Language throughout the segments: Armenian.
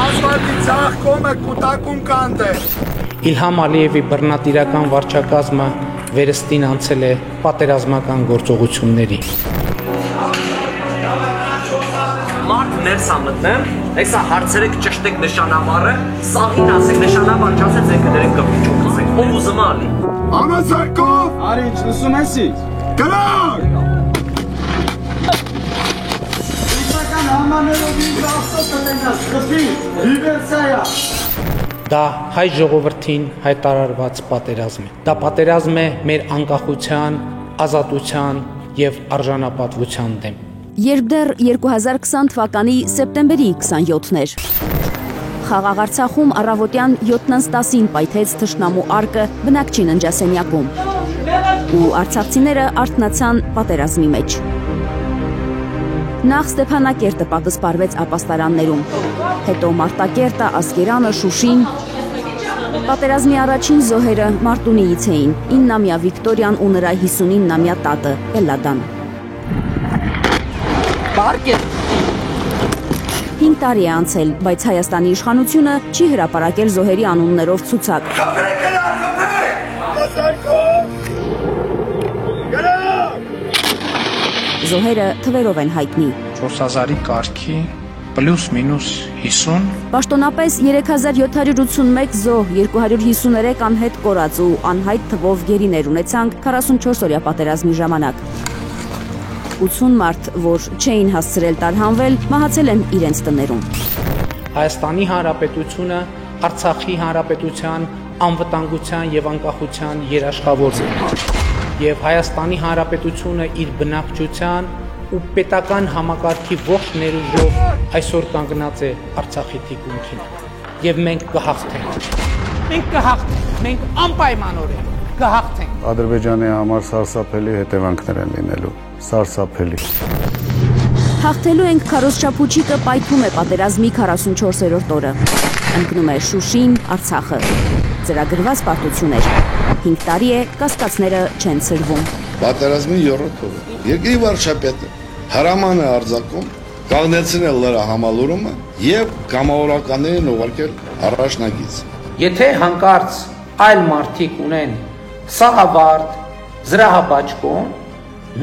Ասֆալտի ձախ կողմը կուտակում կանդ է։ Իլհամ Ալիևի բռնատիրական վարչակազմը վերստին անցել է պատերազմական գործողությունների։ Մարդ ներս ամտնեմ, հեսա հարցերեք ճշտեք նշանավարը, սաղին ասեք նշանավար չասեց եք դերեք կպիչում կսեք, ով ուզում ալի։ Ամասարկով։ Արի, ինչ լսում եսի։ Գրակ։ Իսական համաներով ինձ ավտո տնենաս, խպի, հիվերսայա։ Դա հայ ժողովրդին հայտարարված պատերազմ է։ Դա պատերազմ է մեր անկախության, ազատության եւ արժանապատվության դեմ։ Երբ դեռ 2020 թվականի սեպտեմբերի 27-ն էր, Խաղաղ Արցախում առավոտյան 7:10-ին պայթեց թշնամու արկը բնակչի ննջասենյակում, ու արցախցիները արթնացան պատերազմի մեջ։ Նախ Ստեփանակերտը պատսպարվեց ապաստարաններում, հետո Մարտակերտը, Ասկերանը, Շուշին։ Պատերազմի առաջին զոհերը Մարտունիից էին 9-ամյա Վիկտորիան ու նրա 59-ամյա տատը Էլադան։ 5 տարի է անցել, բայց Հայաստանի իշխանությունը չի հրապարակել զոհերի անուններով ցուցակ։ Զոհերը թվերով են հայտնի։ 4000-ի կարգի պլյուս մինուս 50։ Պաշտոնապես 3781 զոհ, 253 անհետ կորած ու անհայտ թվով գերիներ ունեցանք 44-օրյա պատերազմի ժամանակ։ 80 մարդ, որ չէին հասցրել տարհանվել, մահացել են իրենց տներում։ Հայաստանի Հանրապետությունը Արցախի Հանրապետության անվտանգության եւ անկախության երաշխավորն է։ Եվ Հայաստանի Հանրապետությունը իր բնակչության ու պետական համակարգի ողջ ներուժով այսօր կանգնած է Արցախի թիկունքին։ Եվ մենք կհաղթենք։ Մենք կհաղթենք, մենք անպայմանորեն կհաղթենք։ Ադրբեջանի համար սարսափելի հետևանքներ են լինելու, սարսափելի։ Հաղթելու ենք քարոզչափուչիկը պայթում է պատերազմի 44-րդ օրը։ Ընկնում է Շուշին, Արցախը։ Ծրագրված պարտություն էր։ 5 տարի է, կասկածները չեն ցրվում։ Պատերազմի 7-րդ օրը երկրի վարչապետը հրամանը արձակում կանգնեցնել լրա համալուրումը եւ կամավորականներին ուղարկել առաջնագիծ։ Եթե հանկարծ այլ մարդիկ ունեն սաղավարտ, զրահաբաճկոն,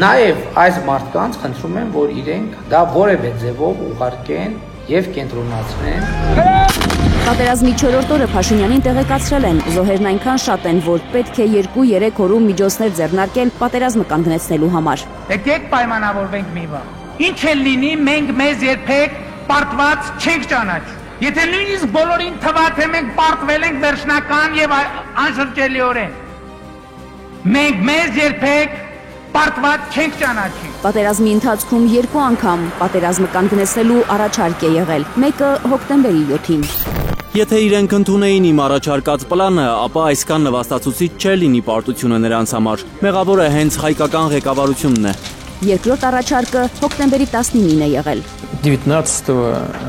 նաև այս մարդկանց խնդրում եմ, որ իրենք դա որևէ ձևով ուղարկեն եւ կենտրոնացնեն։ Պատերազմի 4-րդ օրը Փաշինյանին տեղեկացրել են, զոհերն այնքան շատ են, որ պետք է 2-3 օրում միջոցներ ձեռնարկել պատերազմը կանգնեցնելու համար։ Եկեք պայմանավորվենք մի բան։ Ինչ էլ լինի, մենք մեզ երբեք պարտված չենք ճանաչում։ Եթե նույնիսկ բոլորին թվա թե մենք պարտվել ենք վերջնական եւ անշրջելիորեն, մենք մեզ երբեք պարտված չենք ճանաչի։ Պատերազմի ընթացքում 2 անգամ պատերազմը կանգնեցնելու առաջարկ է եղել, մեկը հոկտեմբերի 7-ին։ Եթե իրենք ընդունեին իմ առաջարկած պլանը, ապա այսքան նվաստացուցիչ չէ լինի պարտությունը նրանց համար։ Մեղավորը հենց հայկական ղեկավարությունն է։ Երկրորդ առաջարկը հոկտեմբերի 19-ին է եղել։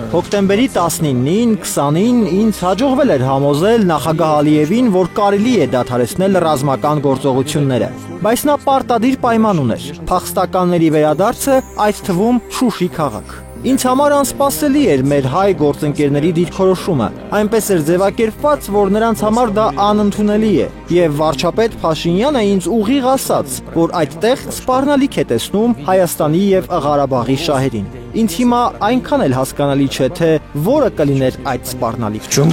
Հոկտեմբերի 19-ին, 20-ին ինձ հաջողվել էր համոզել նախագահ Ալիևին, որ կարելի է դադարեցնել ռազմական գործողությունները, բայց նա պարտադիր պայման ուներ՝ փախստականների վերադարձը, այդ թվում Շուշի քաղաք։ Ինձ համար անսպասելի էր մեր հայ գործընկերների դիրքորոշումը, այնպես էր ձևակերպված, որ նրանց համար դա անընդունելի է, եւ վարչապետ Փաշինյանը ինձ ուղիղ ասաց, որ այդտեղ սպառնալիք է տեսնում Հայաստանի եւ Ղարաբաղի շահերին։ Ինձ հիմա այնքան էլ հասկանալի չէ, թե որը կլիներ այդ սպառնալիքը։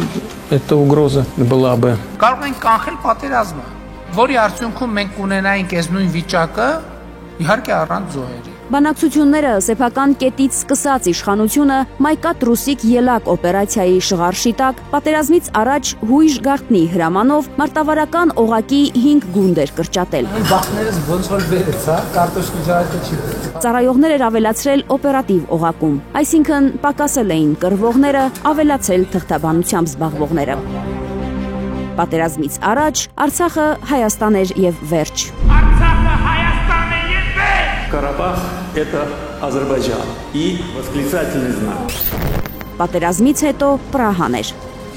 Կարող ենք կանխել պատերազմը, որի արդյունքում մենք կունենայինք այս նույն վիճակը, իհարկե առանց զոհերի։ Բանակցությունները սեփական կետից սկսած իշխանությունը Մայկատ Ռուսիկ ելակ օպերացիայի շղարշի տակ պատերազմից առաջ հույժ գաղտնի հրամանով մարտավարական օղակի 5 գունդ էր կրճատել։ Բախներս ոնց որ բերեց, հա, կարտոշկի ջարդը չի բերեց։ Ծառայողներ էր ավելացրել օպերատիվ օղակում, այսինքն պակասել էին կռվողները, ավելացել թղթաբանությամբ զբաղվողները։ Պատերազմից առաջ Արցախը Հայաստան էր եւ վերջ։ Карабах – это Азербайджан. И восклицательный знак. Պատերազմից հետո Պրահան էր։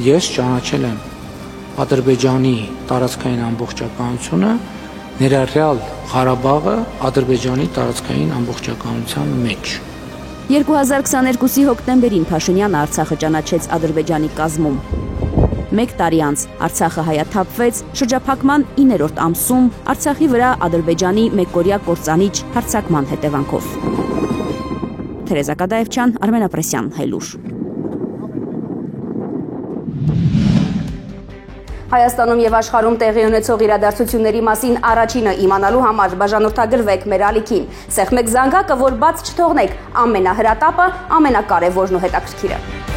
Ես ճանաչել եմ Ադրբեջանի տարածքային ամբողջականությունը, ներառյալ Ղարաբաղը Ադրբեջանի տարածքային ամբողջականության մեջ։ 2022-ի հոկտեմբերին Փաշինյանը Արցախը ճանաչեց Ադրբեջանի կազմում։ 1 տարի անց Արցախը հայաթափվեց, շրջափակման 9-րդ ամսում Արցախի վրա Ադրբեջանի մեկօրյա կործանիչ հարձակման հետևանքով։ Թերեզա Կադաևչյան, Արմեն Ապրեսյան, Հայլուր։ Հայաստանում եւ աշխարհում տեղի ունեցող իրադարձությունների մասին առաջինը իմանալու համար բաժանորդագրվեք մեր ալիքին։ Սեղմեք զանգակը, որ բաց չթողնեք, ամենահրատապը, ամենակարևորն ու հետաքրքիրը։